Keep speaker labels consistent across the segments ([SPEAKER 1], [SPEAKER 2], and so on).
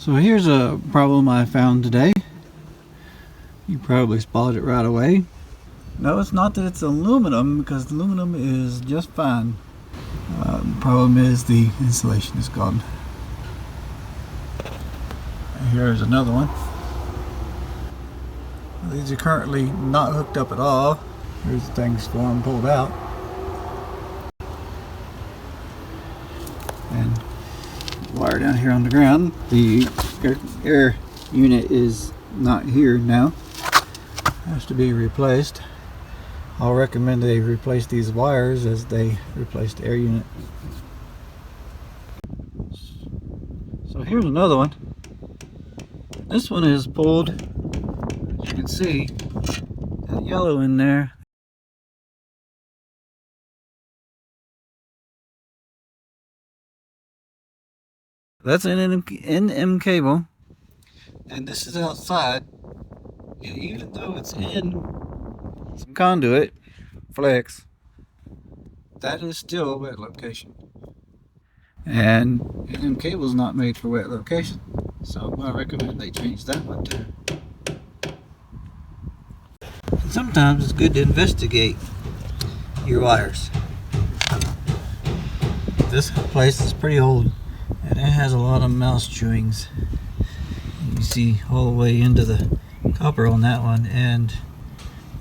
[SPEAKER 1] So here's a problem I found today. You probably spotted it right away. No, it's not that it's aluminum, because aluminum is just fine. The problem is the insulation is gone. Here's another one. These are currently not hooked up at all. Here's the things for them pulled out. And wire down here on the ground. The air unit is not here now. Has to be replaced. I'll recommend they replace these wires as they replace the air unit. So here's another one. This one is pulled. As you can see, that yellow in there. That's an NM cable, and this is outside. And even though it's in some conduit, flex, that is still a wet location. And NM cable is not made for wet location, so I recommend they change that one too. And sometimes it's good to investigate your wires. This place is pretty old, and it has a lot of mouse chewings. You see all the way into the copper on that one, and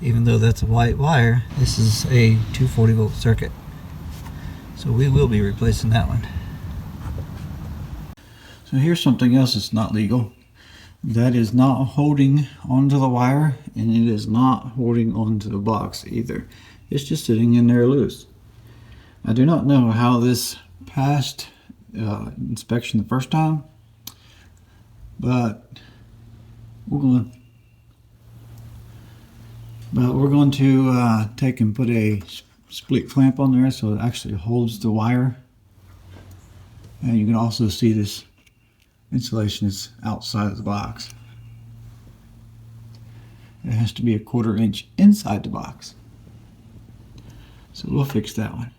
[SPEAKER 1] even though that's a white wire, this is a 240 volt circuit, so we will be replacing that one. So here's something else that's not legal. That is not holding onto the wire, and it is not holding onto the box either. It's just sitting in there loose. I do not know how this passed inspection the first time, but we're going to take and put a split clamp on there so it actually holds the wire. And you can also see this insulation is outside of the box. It has to be a 1/4 inch inside the box. So we'll fix that one.